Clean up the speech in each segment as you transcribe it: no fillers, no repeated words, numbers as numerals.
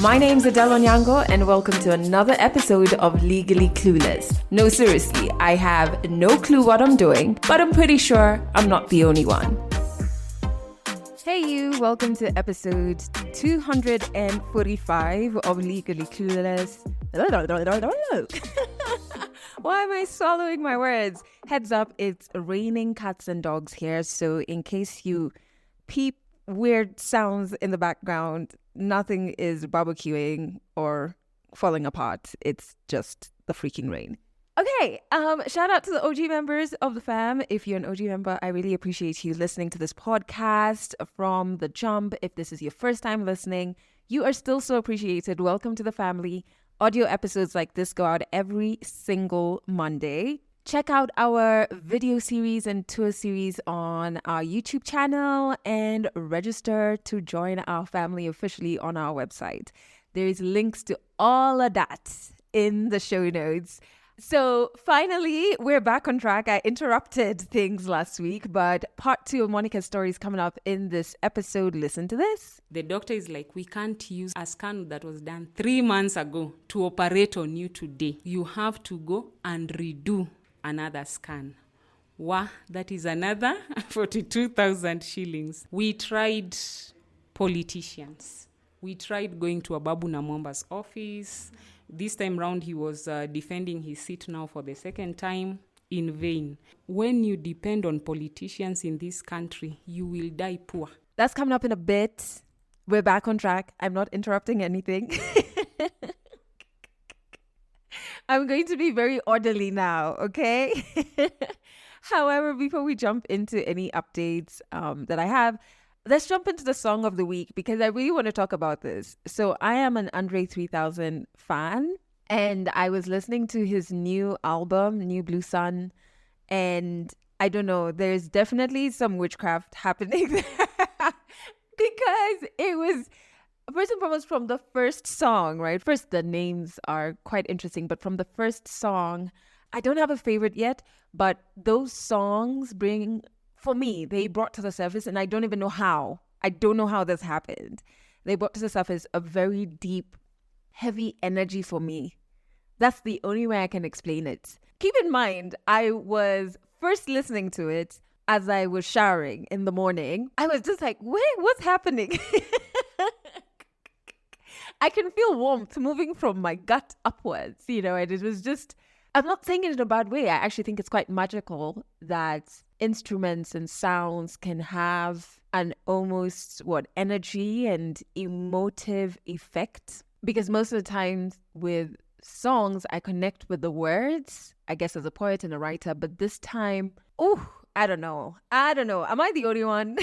My name's Adele Onyango, and welcome to another episode of Legally Clueless. No, seriously, I have no clue what I'm doing, but I'm pretty sure I'm not the only one. Hey you, welcome to episode 245 of Legally Clueless. Why am I swallowing my words? Heads up, it's raining cats and dogs here, so in case you peep weird sounds in the background, nothing is barbecuing or falling apart. It's just the freaking rain. Okay, shout out to the OG members of the fam. If you're an OG member, I really appreciate you listening to this podcast from the jump. If this is your first time listening, you are still so appreciated. Welcome to the family. Audio episodes like this go out every single Monday. Check out our video series and tour series on our YouTube channel and register to join our family officially on our website. There's links to all of that in the show notes. So finally, we're back on track. I interrupted things last week, but part 2 of Monica's story is coming up in this episode. Listen to this. The doctor is like, we can't use a scan that was done 3 months ago to operate on you today. You have to go and redo another scan. Wow, that is another 42,000 shillings. We tried politicians. We tried going to Ababu Namwamba's office. This time round, he was defending his seat now for the second time in vain. When you depend on politicians in this country, you will die poor. That's coming up in a bit. We're back on track. I'm not interrupting anything. I'm going to be very orderly now, okay? However, before we jump into any updates that I have, let's jump into the song of the week because I really want to talk about this. So I am an Andre 3000 fan, and I was listening to his new album, New Blue Sun, and I don't know, there's definitely some witchcraft happening there because it was... First and foremost, from the first song, right? First, the names are quite interesting, but from the first song, I don't have a favorite yet, but those songs they brought to the surface, and I don't even know how. I don't know how this happened. They brought to the surface a very deep, heavy energy for me. That's the only way I can explain it. Keep in mind, I was first listening to it as I was showering in the morning. I was just like, wait, what's happening? I can feel warmth moving from my gut upwards, and it was just, I'm not saying it in a bad way. I actually think it's quite magical that instruments and sounds can have an almost, energy and emotive effect. Because most of the times with songs, I connect with the words, I guess as a poet and a writer. But this time, I don't know. Am I the only one?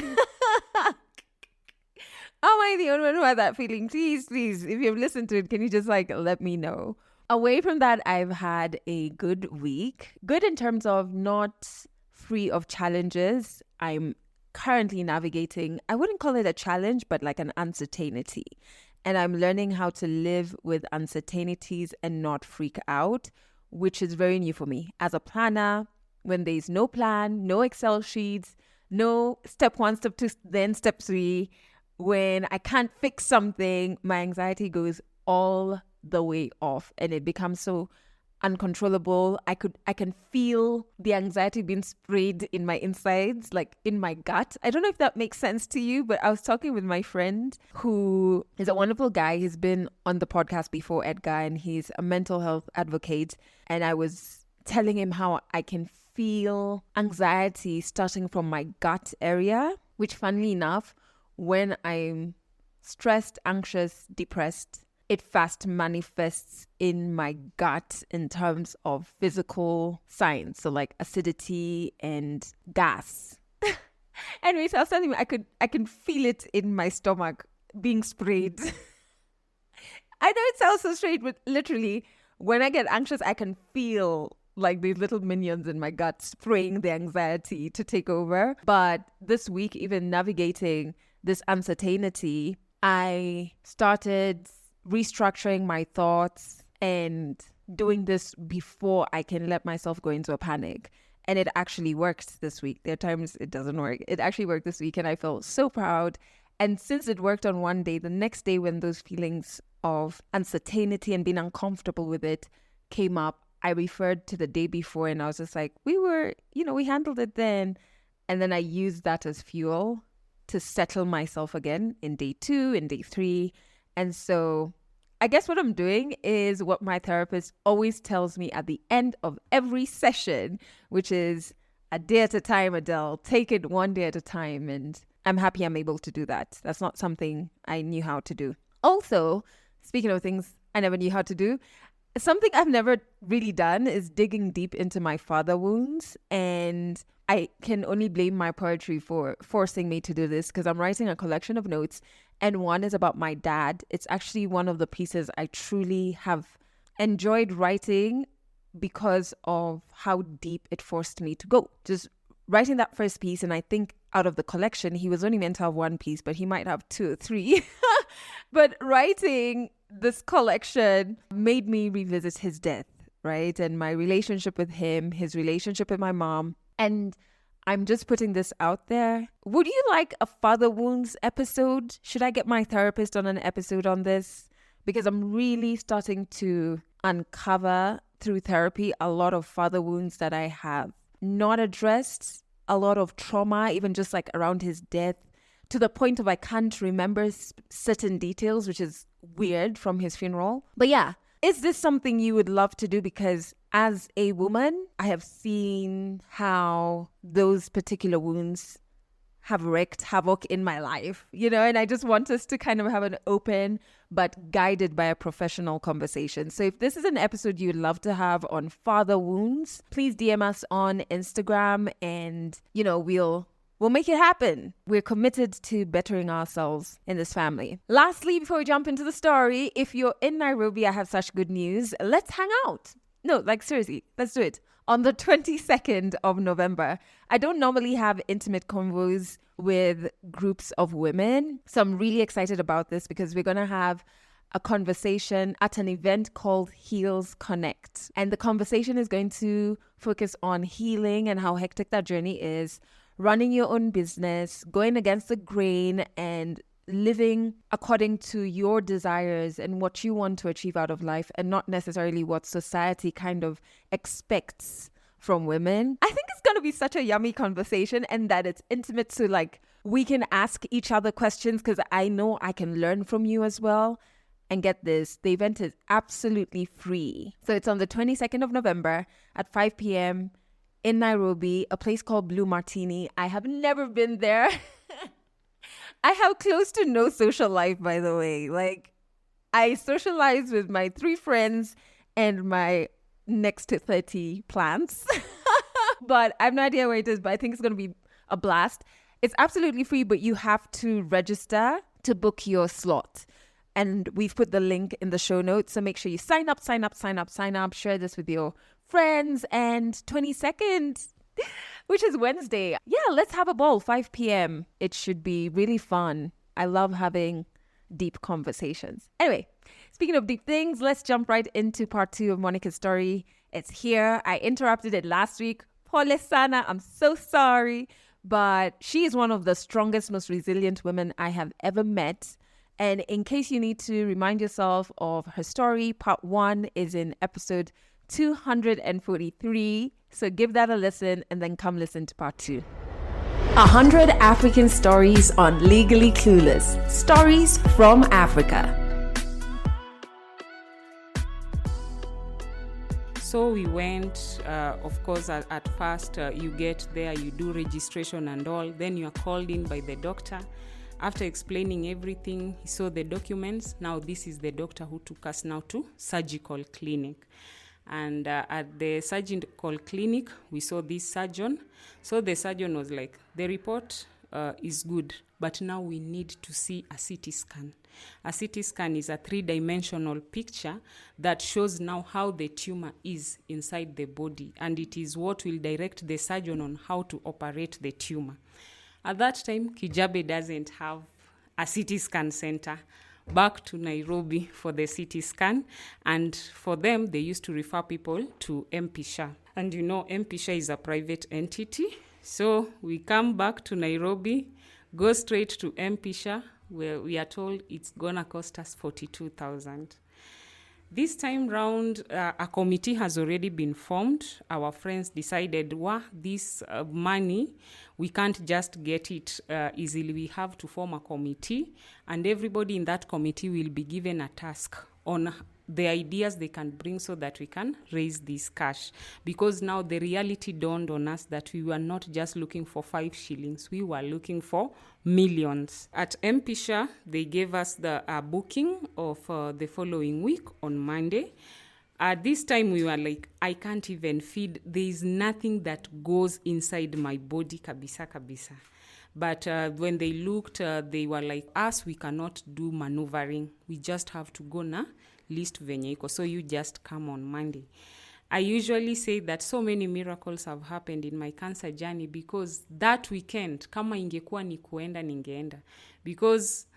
Am I the only one who had that feeling? Please, if you've listened to it, can you just let me know? Away from that, I've had a good week. Good in terms of not free of challenges. I'm currently navigating, I wouldn't call it a challenge, but like an uncertainty. And I'm learning how to live with uncertainties and not freak out, which is very new for me. As a planner, when there's no plan, no Excel sheets, no step 1, step 2, then step 3, when I can't fix something, my anxiety goes all the way off and it becomes so uncontrollable. I can feel the anxiety being sprayed in my insides, like in my gut. I don't know if that makes sense to you, but I was talking with my friend who is a wonderful guy. He's been on the podcast before, Edgar, and he's a mental health advocate. And I was telling him how I can feel anxiety starting from my gut area, which funnily enough, when I'm stressed, anxious, depressed, it fast manifests in my gut in terms of physical signs. So like acidity and gas. Anyway, so I was telling him I can feel it in my stomach being sprayed. I know it sounds so strange, but literally when I get anxious, I can feel like these little minions in my gut spraying the anxiety to take over. But this week, even navigating this uncertainty, I started restructuring my thoughts and doing this before I can let myself go into a panic. And it actually worked this week. There are times it doesn't work. It actually worked this week and I felt so proud. And since it worked on one day, the next day when those feelings of uncertainty and being uncomfortable with it came up, I referred to the day before and I was just like, we handled it then. And then I used that as fuel to settle myself again in day 2, in day 3. And so I guess what I'm doing is what my therapist always tells me at the end of every session, which is a day at a time, Adele. Take it one day at a time. And I'm happy I'm able to do that. That's not something I knew how to do. Also, speaking of things I never knew how to do, something I've never really done is digging deep into my father wounds. And I can only blame my poetry for forcing me to do this because I'm writing a collection of notes and one is about my dad. It's actually one of the pieces I truly have enjoyed writing because of how deep it forced me to go. Just writing that first piece, and I think out of the collection, he was only meant to have one piece, but he might have 2 or 3. But writing this collection made me revisit his death, right? And my relationship with him, his relationship with my mom. And I'm just putting this out there. Would you like a father wounds episode? Should I get my therapist on an episode on this? Because I'm really starting to uncover through therapy a lot of father wounds that I have not addressed, a lot of trauma, even just like around his death, to the point of I can't remember certain details, which is weird from his funeral. But yeah, is this something you would love to do? Because as a woman, I have seen how those particular wounds have wreaked havoc in my life, and I just want us to kind of have an open but guided by a professional conversation. So if this is an episode you'd love to have on father wounds, please DM us on Instagram and, we'll make it happen. We're committed to bettering ourselves in this family. Lastly, before we jump into the story, if you're in Nairobi, I have such good news. Let's hang out. No, seriously, let's do it. On the 22nd of November, I don't normally have intimate convos with groups of women. So I'm really excited about this because we're going to have a conversation at an event called Heals Connect. And the conversation is going to focus on healing and how hectic that journey is, running your own business, going against the grain, and living according to your desires and what you want to achieve out of life and not necessarily what society kind of expects from women. I think it's going to be such a yummy conversation and that it's intimate, so we can ask each other questions because I know I can learn from you as well. And get this, the event is absolutely free. So it's on the 22nd of November at 5 p.m. in Nairobi, a place called Blue Martini. I have never been there. I have close to no social life, by the way. I socialize with my 3 friends and my next to 30 plants. But I have no idea where it is, but I think it's going to be a blast. It's absolutely free, but you have to register to book your slot. And we've put the link in the show notes. So make sure you sign up. Share this with your friends. And 22nd, which is Wednesday. Yeah, let's have a ball, 5 p.m. It should be really fun. I love having deep conversations. Anyway, speaking of deep things, let's jump right into part 2 of Monica's story. It's here. I interrupted it last week. Pole sana. I'm so sorry. But she is one of the strongest, most resilient women I have ever met. And in case you need to remind yourself of her story, part 1 is in episode 243. So give that a listen and then come listen to part 2. 100 African stories on Legally Clueless. Stories from Africa. So we went, of course, at first you get there, you do registration and all. Then you are called in by the doctor. After explaining everything, he saw the documents. Now this is the doctor who took us now to surgical clinic. And at the surgical clinic, we saw this surgeon. So the surgeon was like, the report is good, but now we need to see a CT scan. A CT scan is a 3-dimensional picture that shows now how the tumor is inside the body. And it is what will direct the surgeon on how to operate the tumor. At that time, Kijabe doesn't have a CT scan center. Back to Nairobi for the CT scan. And for them, they used to refer people to MP-SHA. And MP-SHA is a private entity. So we come back to Nairobi, go straight to M-Pisha, where we are told it's gonna cost us 42,000. This time round, a committee has already been formed. Our friends decided, this money, we can't just get it easily. We have to form a committee, and everybody in that committee will be given a task on the ideas they can bring so that we can raise this cash. Because now the reality dawned on us that we were not just looking for 5 shillings, we were looking for millions. At M-Pisha, they gave us the booking of the following week on Monday. At this time, we were like, I can't even feed. There is nothing that goes inside my body, kabisa, kabisa. But when they looked, they were like, we cannot do maneuvering. We just have to go na list venye iko. So you just come on Monday. I usually say that so many miracles have happened in my cancer journey because that weekend, kama ingekuwa ni kuenda, ningeenda. Because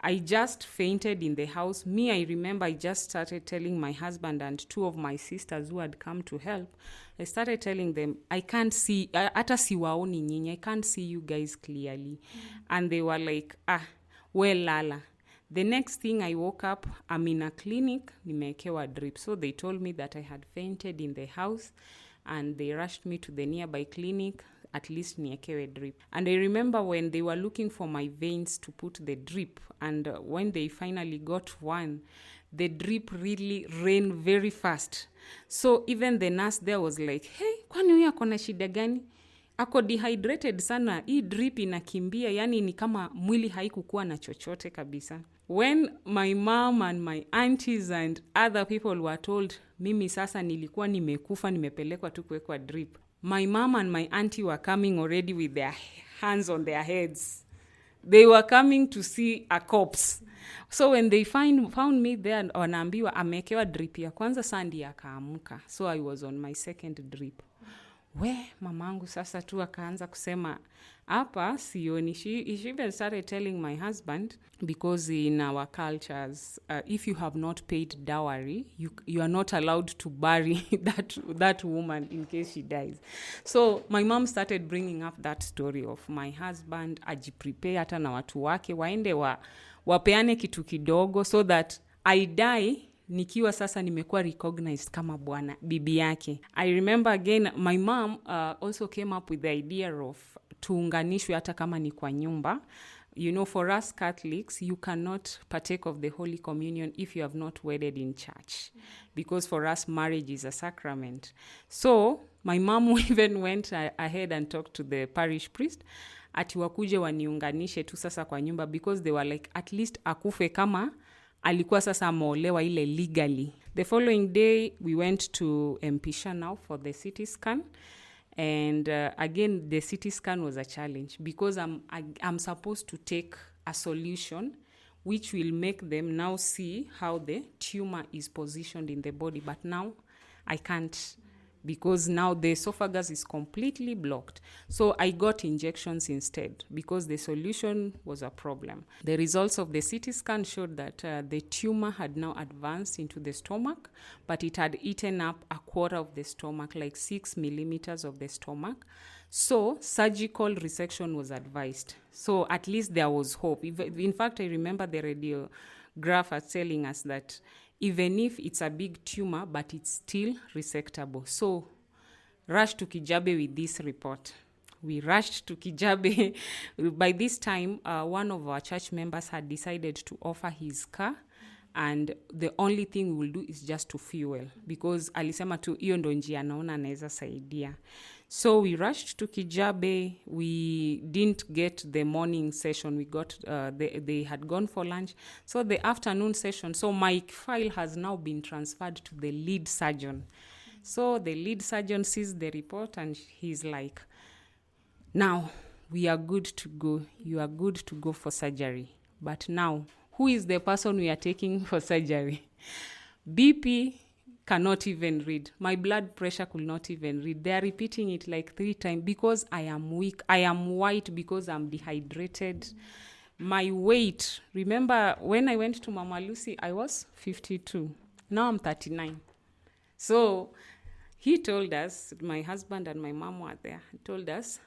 I just fainted in the house. I remember I just started telling my husband and 2 of my sisters who had come to help. I started telling them, I can't see, hata siwaoni nyinyi, I can't see you guys clearly. And they were like, well, lala. The next thing I woke up, I'm in a clinic, nimekewa drip. So they told me that I had fainted in the house and they rushed me to the nearby clinic, at least niekewe drip. And I remember when they were looking for my veins to put the drip, and when they finally got one, the drip really ran very fast. So even the nurse there was like, hey, kwani huyu akona shida gani? Ako dehydrated sana, hii drip inakimbia, yani ni kama mwili haikukuwa na chochote kabisa. When my mom and my aunties and other people were told, mimi sasa nilikuwa nimekufa, nimepelekwa tu kuwekwa drip, my mom and my auntie were coming already with their hands on their heads. They were coming to see a corpse. So when they found me there, wanaambiwa amekewa drip ya kwanza, sandi akaamuka. So I was on my second drip. Mamangu sasa tu akaanza kusema, hapa sioni. She even started telling my husband, because in our cultures, if you have not paid dowry, you are not allowed to bury that woman in case she dies. So my mom started bringing up that story of my husband ajiprepare hata na watu wake waende wapeane kitu kidogo so that I die nikiwa sasa nimekuwa recognized kama bibi yake. I remember again, my mom also came up with the idea of tuunganishwe hata kama ni kwa nyumba. You know, for us Catholics, you cannot partake of the Holy Communion if you have not wedded in church. Because for us, marriage is a sacrament. So, my mom even went ahead and talked to the parish priest, ati wakuje waniunganishe tu sasa kwa nyumba, because they were like, at least akufe kama alikuwa sasa ameolewa ile legally. The following day, we went to M-Pisha now for the CT scan. And again, the CT scan was a challenge because I'm supposed to take a solution which will make them now see how the tumor is positioned in the body. But now I can't, because now the esophagus is completely blocked. So I got injections instead because the solution was a problem. The results of the CT scan showed that the tumor had now advanced into the stomach, but it had eaten up a quarter of the stomach, like 6 millimeters of the stomach. So surgical resection was advised. So at least there was hope. In fact, I remember the radiograph was telling us that even if it's a big tumor, but it's still resectable. So, rush to Kijabe with this report. We rushed to Kijabe. By this time, one of our church members had decided to offer his car, and the only thing we will do is just to fuel, because alisema tu hiyo ndo njia anaona anaweza saidia. So we rushed to Kijabe. We didn't get the morning session. We got they had gone for lunch. So the afternoon session. So my file has now been transferred to the lead surgeon. So the lead surgeon sees the report and he's like, now we are good to go. You are good to go for surgery. But now, who is the person we are taking for surgery? BP cannot even read. My blood pressure could not even read. They are repeating it like 3 times because I am weak. I am white because I'm dehydrated. My weight, remember when I went to Mama Lucy, I was 52. Now I'm 39. So he told us, my husband and my mom were there, he told us,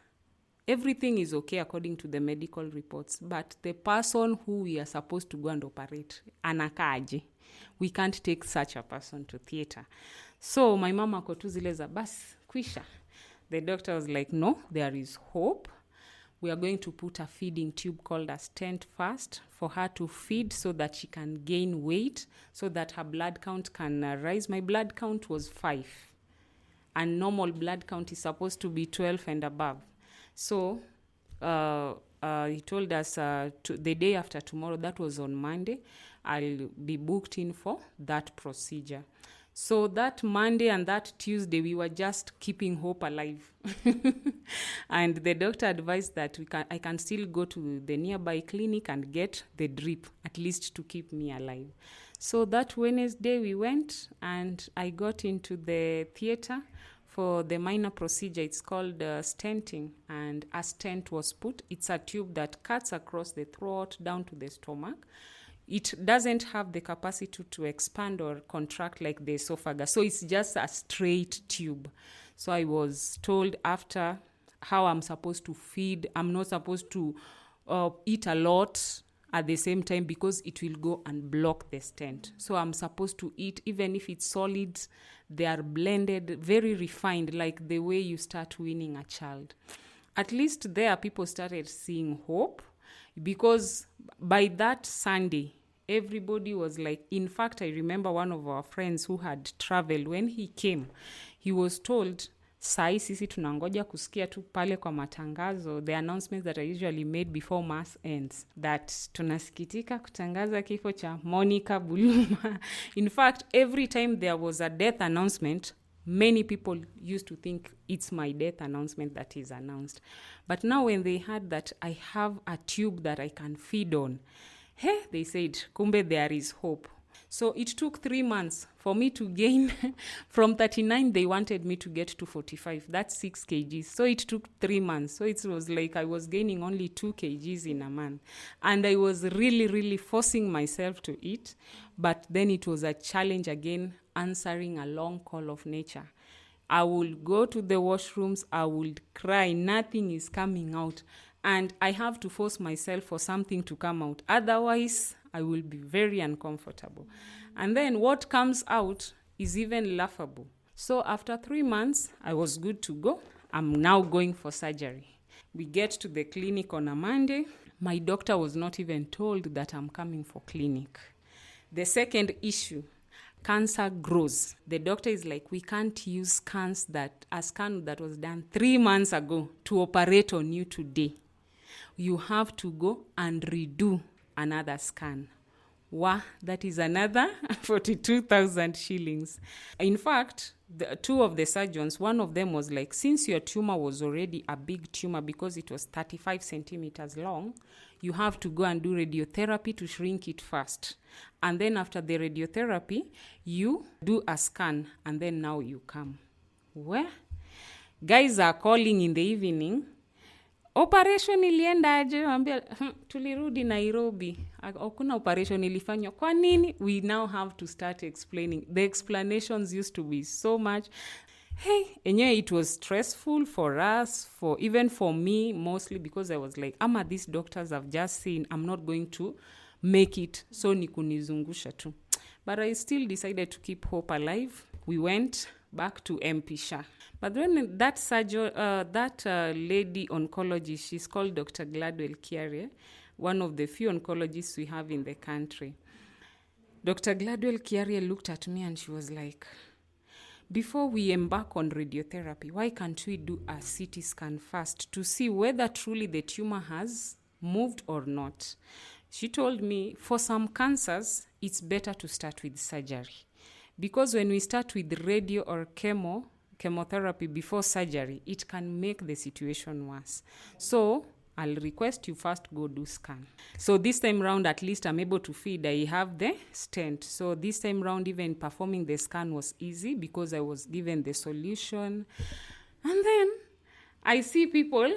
everything is okay according to the medical reports, but the person who we are supposed to go and operate, anakaje. We can't take such a person to theater. So my mama ako tu zile za bas kwisha. The doctor was like, no, there is hope. We are going to put a feeding tube called a stent first for her to feed so that she can gain weight, so that her blood count can rise. My blood count was 5. And normal blood count is supposed to be 12 and above. So he told us the day after tomorrow, that was on Monday, I'll be booked in for that procedure. So that Monday and that Tuesday, we were just keeping hope alive. And the doctor advised that I can still go to the nearby clinic and get the drip, at least to keep me alive. So that Wednesday we went, and I got into the theater for the minor procedure. It's called stenting, and a stent was put. It's a tube that cuts across the throat down to the stomach. It doesn't have the capacity to expand or contract like the esophagus. So it's just a straight tube. So I was told after how I'm supposed to feed. I'm not supposed to eat a lot at the same time because it will go and block the stent. So I'm supposed to eat, even if it's solids, they are blended, very refined, like the way you start weaning a child. At least there people started seeing hope, because by that Sunday, everybody was like, in fact, I remember one of our friends who had traveled, when he came, he was told, sai sisi tunangoja kusikia tu pale kwa matangazo, the announcements that are usually made before mass ends, that tunasikitika kutangaza kifo cha Monica Buluma. In fact, every time there was a death announcement, many people used to think it's my death announcement that is announced. But now when they heard that I have a tube that I can feed on, they said, kumbe there is hope. So it took 3 months for me to gain from 39, they wanted me to get to 45. That's 6 kgs. So it took 3 months. So it was like I was gaining only 2 kgs in a month. And I was really, really forcing myself to eat. But then it was a challenge again, answering a long call of nature. I will go to the washrooms, I will cry, nothing is coming out. And I have to force myself for something to come out. Otherwise, I will be very uncomfortable. And then what comes out is even laughable. So after 3 months, I was good to go. I'm now going for surgery. We get to the clinic on a Monday. My doctor was not even told that I'm coming for clinic. The second issue, cancer grows. The doctor is like, we can't use a scan that was done 3 months ago to operate on you today. You have to go and redo another scan. That is another 42,000 shillings. In fact, two of the surgeons, one of them was like, since your tumor was already a big tumor because it was 35 centimeters long, you have to go and do radiotherapy to shrink it first. And then after the radiotherapy, you do a scan, and then now you come. Guys are calling in the evening, operation ilienda aje? Ambia tulirudi Nairobi. Hakuna operation ilifanywa. Kwa nini? We now have to start explaining. The explanations used to be so much. It was stressful for us, even for me mostly, because I was like, these doctors I've just seen, I'm not going to make it. So nikunizungusha tu. But I still decided to keep hope alive. We went back to MP Shah. But when that lady oncologist, she's called Dr. Gladwell Kiarie, one of the few oncologists we have in the country. Dr. Gladwell Kiarie looked at me and she was like, before we embark on radiotherapy, why can't we do a CT scan first to see whether truly the tumor has moved or not? She told me, for some cancers, it's better to start with surgery. Because when we start with radio or chemotherapy before surgery, it can make the situation worse. So I'll request you first go do scan. So this time round, at least I'm able to feed. I have the stent. So this time round, even performing the scan was easy because I was given the solution. And then I see people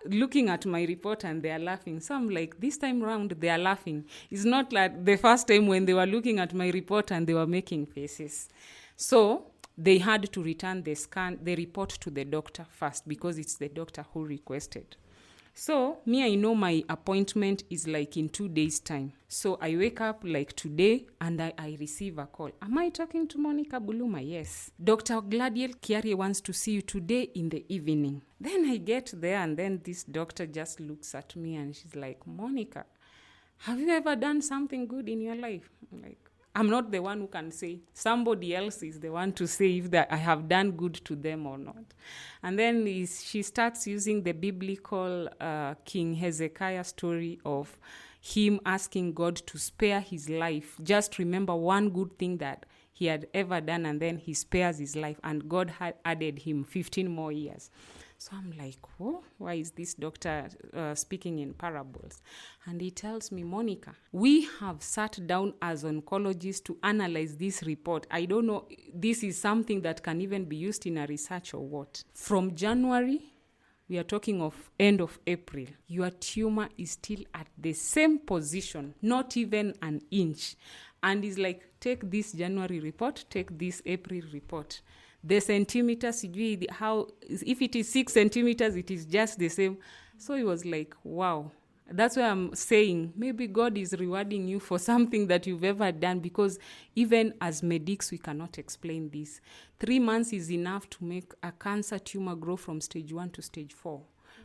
looking at my report and they are laughing. So I'm like, this time round, they are laughing. It's not like the first time when they were looking at my report and they were making faces. So they had to return the report to the doctor first because it's the doctor who requested. So me, I know my appointment is like in 2 days time. So I wake up like today and I receive a call. Am I talking to Monica Buluma? Yes. Dr. Gladiel Kiari wants to see you today in the evening. Then I get there and then this doctor just looks at me and she's like, Monica, have you ever done something good in your life? I'm like, I'm not the one who can say. Somebody else is the one to say if that I have done good to them or not. And then she starts using the biblical King Hezekiah story of him asking God to spare his life. Just remember one good thing that he had ever done, and then he spares his life. And God had added him 15 more years. So I'm like, whoa, why is this doctor speaking in parables? And he tells me, Monica, we have sat down as oncologists to analyze this report. I don't know, this is something that can even be used in a research or what. From January, we are talking of end of April, your tumor is still at the same position, not even an inch. And he's like, take this January report, take this April report. The centimeters, how, if it is 6 centimeters, it is just the same. So he was like, wow. That's why I'm saying maybe God is rewarding you for something that you've ever done, because even as medics, we cannot explain this. 3 months is enough to make a cancer tumor grow from stage 1 to stage 4.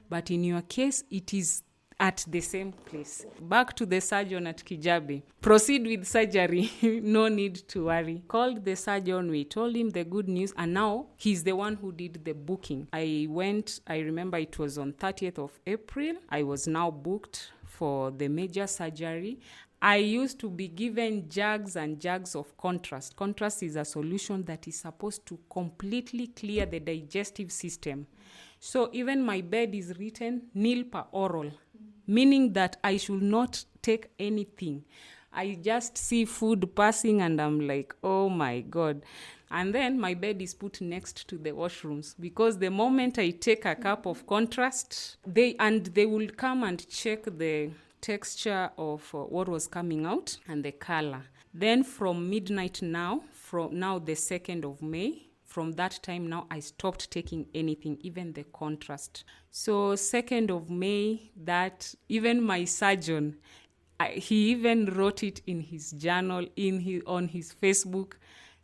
But in your case, it is at the same place. Back to the surgeon at Kijabe. Proceed with surgery. No need to worry. Called the surgeon. We told him the good news. And now he's the one who did the booking. I remember it was on 30th of April. I was now booked for the major surgery. I used to be given jugs and jugs of contrast. Contrast is a solution that is supposed to completely clear the digestive system. So even my bed is written nil per oral, meaning that I should not take anything. I just see food passing and I'm like, oh my God. And then my bed is put next to the washrooms, because the moment I take a cup of contrast, they will come and check the texture of what was coming out and the color. Then from midnight now, from now the 2nd of May, from that time now, I stopped taking anything, even the contrast. So 2nd of May, that even my surgeon, he even wrote it in his journal, on his Facebook,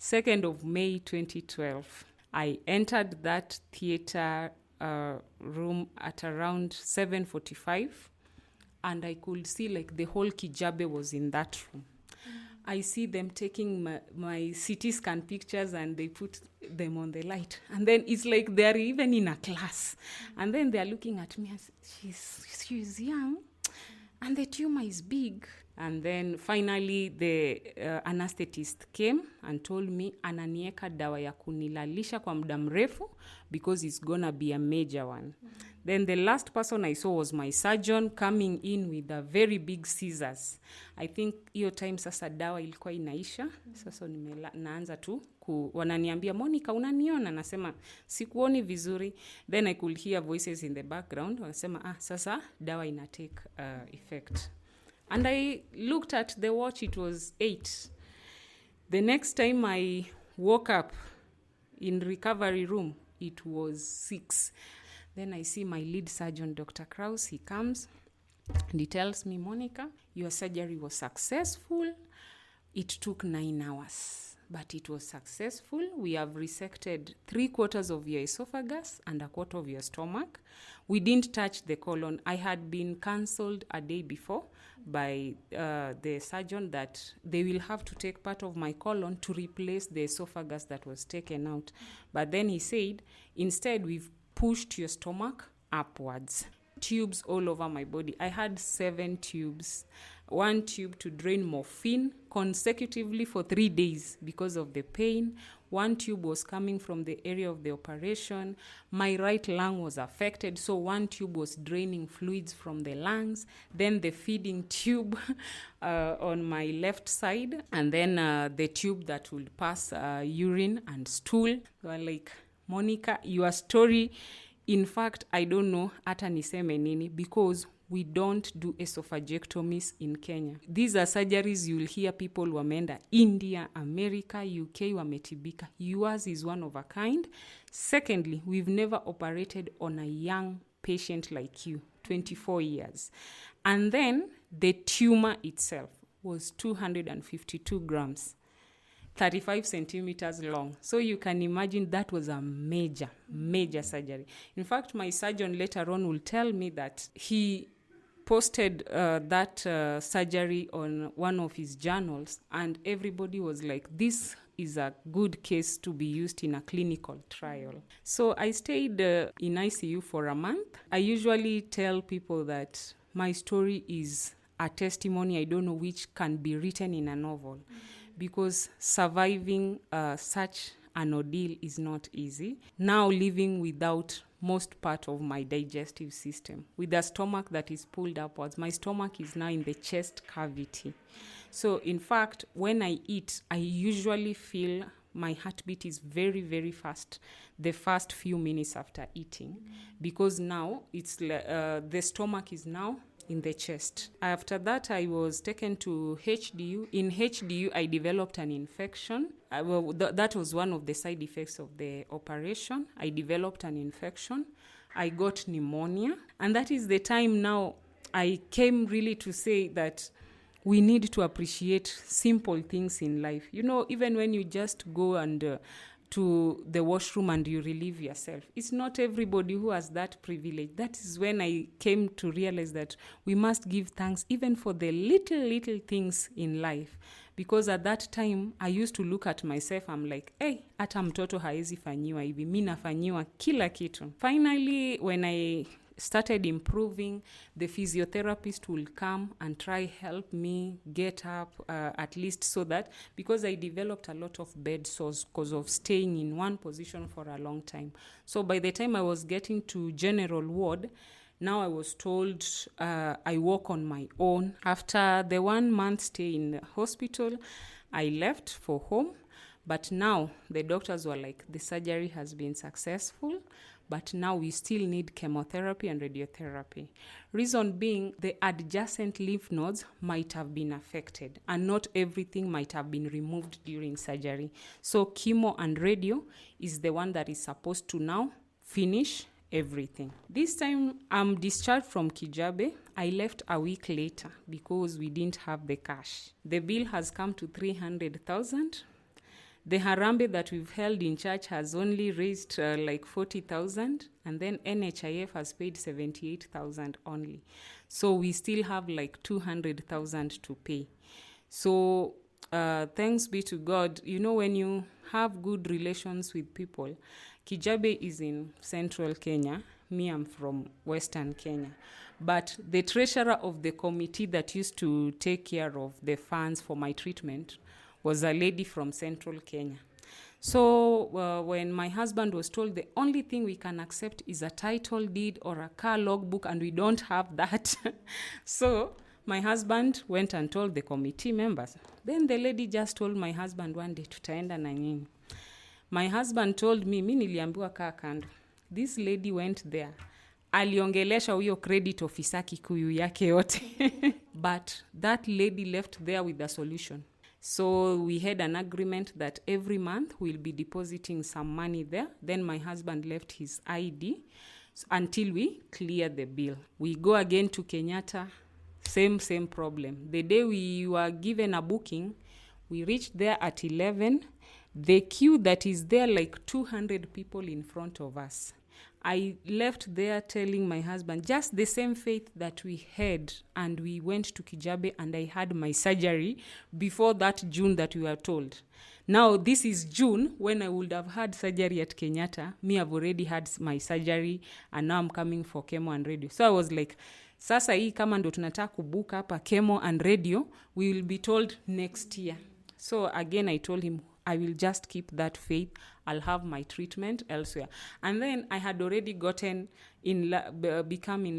2nd of May 2012. I entered that theater room at around 7:45, and I could see like the whole Kijabe was in that room. I see them taking my CT scan pictures and they put them on the light. And then it's like they're even in a class. And then they're looking at me as she's young and the tumor is big. And then finally the anesthetist came and told me ananieka dawa ya kunilalisha kwa muda mrefu because it's gonna be a major one. Then the last person I saw was my surgeon coming in with a very big scissors. I think hiyo time sasa dawa ilikuwa inaisha. Sasa naanza tu wananiambia, Monica, unaniona? Nasema sikuoni vizuri. Then I could hear voices in the background. Wanasema sasa dawa ina take effect. And I looked at the watch, it was 8. The next time I woke up in recovery room, it was 6. Then I see my lead surgeon, Dr. Krause. He comes and he tells me, Monica, your surgery was successful. It took 9 hours, but it was successful. We have resected 3/4 of your esophagus and 1/4 of your stomach. We didn't touch the colon. I had been cancelled a day before by the surgeon that they will have to take part of my colon to replace the esophagus that was taken out. But then he said, instead, we've pushed your stomach upwards. Tubes all over my body. I had 7 tubes. 1 tube to drain morphine consecutively for 3 days because of the pain. 1 tube was coming from the area of the operation. My right lung was affected, so 1 tube was draining fluids from the lungs. Then the feeding tube on my left side, and then the tube that would pass urine and stool. They were like, Monica, your story, in fact, I don't know hata niseme nini, because we don't do esophagectomies in Kenya. These are surgeries you'll hear people wameenda India, America, UK wametibika. Yours is one of a kind. Secondly, we've never operated on a young patient like you, 24 years. And then the tumor itself was 252 grams. 35 centimeters long. So you can imagine that was a major surgery. In fact, my surgeon later on will tell me that he posted that surgery on one of his journals, and everybody was like, this is a good case to be used in a clinical trial. So I stayed in ICU for a month. I usually tell people that my story is a testimony, I don't know, which can be written in a novel. Because surviving such an ordeal is not easy. Now living without most part of my digestive system, with a stomach that is pulled upwards. My stomach is now in the chest cavity. So in fact, when I eat, I usually feel my heartbeat is very, very fast the first few minutes after eating, because now it's the stomach is now in the chest. After that, I was taken to HDU. In HDU, I developed an infection. That was one of the side effects of the operation. I developed an infection. I got pneumonia. And that is the time now I came really to say that we need to appreciate simple things in life. You know, even when you just go and to the washroom and you relieve yourself. It's not everybody who has that privilege. That is when I came to realize that we must give thanks even for the little things in life. Because at that time, I used to look at myself, I'm like, hey, hata mtoto haezi fanyiwa hivi, mi nafanyiwa kila kitu. Finally, when I started improving, the physiotherapist will come and try help me get up, at least so that, because I developed a lot of bed sores because of staying in one position for a long time. So by the time I was getting to general ward, now I was told I walk on my own. After the 1 month stay in the hospital, I left for home. But now the doctors were like, the surgery has been successful, but now we still need chemotherapy and radiotherapy. Reason being, the adjacent lymph nodes might have been affected, and not everything might have been removed during surgery. So chemo and radio is the one that is supposed to now finish everything. This time I'm discharged from Kijabe. I left a week later because we didn't have the cash. The bill has come to 300,000. The Harambe that we've held in church has only raised like 40,000, and then NHIF has paid 78,000 only. So we still have like 200,000 to pay. So thanks be to God. You know, when you have good relations with people, Kijabe is in central Kenya. Me, I'm from western Kenya. But the treasurer of the committee that used to take care of the funds for my treatment was a lady from central Kenya. So when my husband was told the only thing we can accept is a title deed or a car logbook, and we don't have that. So my husband went and told the committee members. Then the lady just told my husband one day, tutaenda na nini. My husband told me, mi niliambiwa kaa kando. This lady went there. Aliongelesha huyo credit officer Kikuyu yake yote. But that lady left there with a solution. So we had an agreement that every month we'll be depositing some money there. Then my husband left his ID until we clear the bill. We go again to Kenyatta, same problem. The day we were given a booking, we reached there at 11. The queue that is there, like 200 people in front of us. I left there telling my husband, just the same faith that we had, and we went to Kijabe and I had my surgery before that June that we were told. Now this is June when I would have had surgery at Kenyatta. Me, I've already had my surgery and now I'm coming for chemo and radio. So I was like, sasa hii kama ndo tunataka kubuka hapa chemo and radio, we will be told next year. So again, I told him, I will just keep that faith. I'll have my treatment elsewhere. And then I had already become in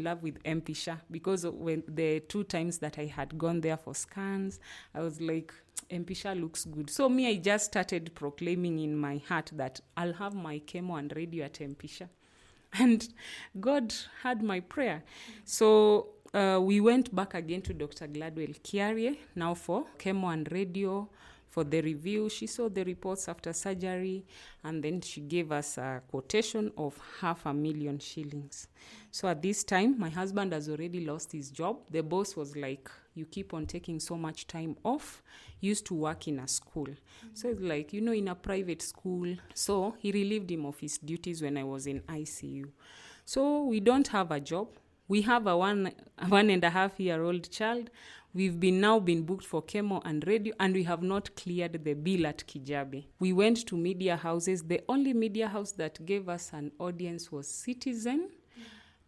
love with Mpisha, because when the 2 times that I had gone there for scans, I was like, Mpisha looks good. So me, I just started proclaiming in my heart that I'll have my chemo and radio at Mpisha. And God heard my prayer. So We went back again to Dr. Gladwell Kiarie, now for chemo and radio, for the review. She saw the reports after surgery, and then she gave us a quotation of 500,000 shillings. So at this time, my husband has already lost his job. The boss was like, you keep on taking so much time off. He used to work in a school. So it's like, in a private school. So he relieved him of his duties when I was in ICU. So we don't have a job. We have a 1.5-year-old child. We've now been booked for chemo and radio, and we have not cleared the bill at Kijabe. We went to media houses. The only media house that gave us an audience was Citizen,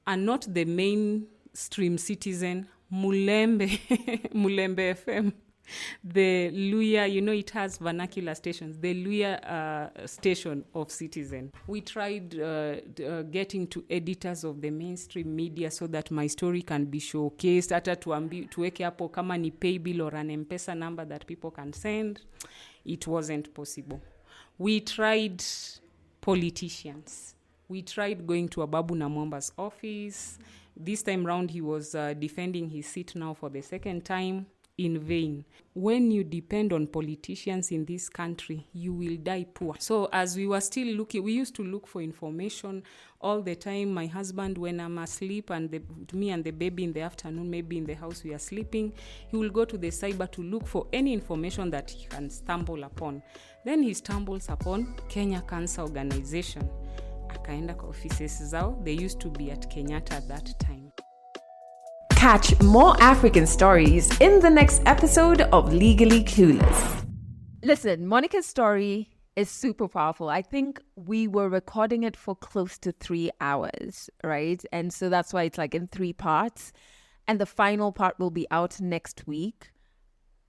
and not the mainstream Citizen, Mulembe, Mulembe FM. The Luya, it has vernacular stations, the Luya station of Citizen. We tried getting to editors of the mainstream media so that my story can be showcased, hata tuweke hapo kama ni pay bill or an M-Pesa number that people can send. It wasn't possible. We tried politicians. We tried going to Ababu Namwamba's office. This time round, he was defending his seat now for the second time. In vain. When you depend on politicians in this country, you will die poor. So as we were still looking, we used to look for information all the time. My husband, when I'm asleep, and me and the baby in the afternoon, maybe in the house we are sleeping, he will go to the cyber to look for any information that he can stumble upon. Then he stumbles upon Kenya Cancer Organization. Akaenda kwa offices zao. They used to be at Kenyatta at that time. Catch more African stories in the next episode of Legally Clueless. Listen, Monica's story is super powerful. I think we were recording it for close to 3 hours, right? And so that's why it's like in 3 parts. And the final part will be out next week.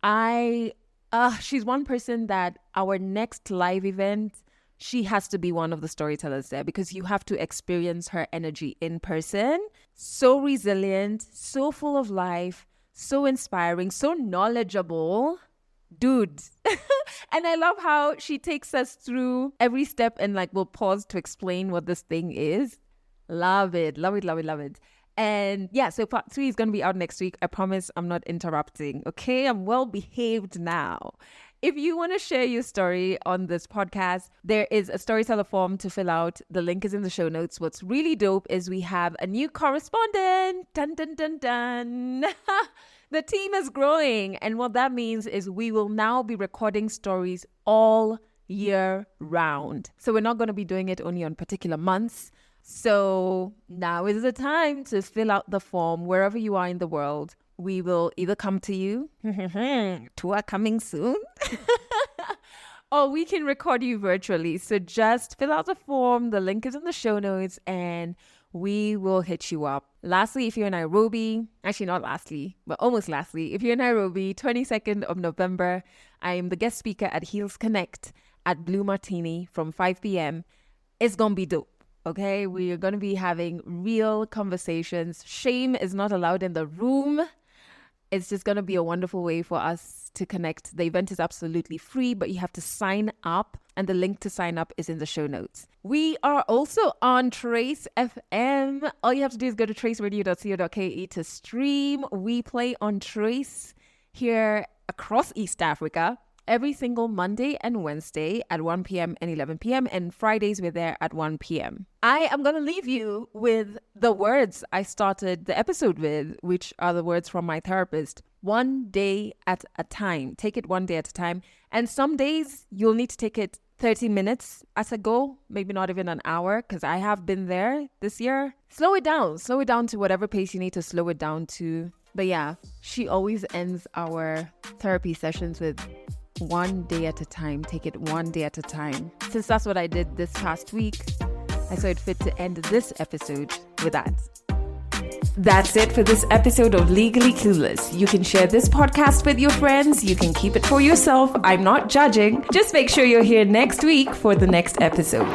She's one person that our next live event, she has to be one of the storytellers there, because you have to experience her energy in person. So resilient, so full of life, so inspiring, so knowledgeable. Dude. And I love how she takes us through every step and we'll pause to explain what this thing is. Love it, love it, love it, love it. And yeah, so part 3 is going to be out next week. I promise I'm not interrupting. Okay, I'm well behaved now. If you want to share your story on this podcast, there is a storyteller form to fill out. The link is in the show notes. What's really dope is we have a new correspondent. Dun, dun, dun, dun. The team is growing. And what that means is we will now be recording stories all year round. So we're not going to be doing it only on particular months. So now is the time to fill out the form wherever you are in the world. We will either come to you, tour coming soon, or we can record you virtually. So just fill out the form. The link is in the show notes and we will hit you up. Lastly, if you're in Nairobi, actually not lastly, but almost lastly, if you're in Nairobi, 22nd of November, I am the guest speaker at Heels Connect at Blue Martini from 5 p.m. It's going to be dope. Okay, we are going to be having real conversations. Shame is not allowed in the room. It's just going to be a wonderful way for us to connect. The event is absolutely free, but you have to sign up, and the link to sign up is in the show notes. We are also on Trace FM. All you have to do is go to traceradio.co.ke to stream. We play on Trace here across East Africa every single Monday and Wednesday at 1 p.m. and 11 p.m. And Fridays we're there at 1 p.m. I am going to leave you with the words I started the episode with, which are the words from my therapist. 1 day at a time. Take it 1 day at a time. And some days you'll need to take it 30 minutes at a go, maybe not even an hour, because I have been there this year. Slow it down. Slow it down to whatever pace you need to slow it down to. But yeah, she always ends our therapy sessions with 1 day at a time. Take it 1 day at a time. Since that's what I did this past week, I saw it fit to end this episode with that. That's it for this episode of Legally Clueless. You can share this podcast with your friends. You can keep it for yourself. I'm not judging. Just make sure you're here next week for the next episode.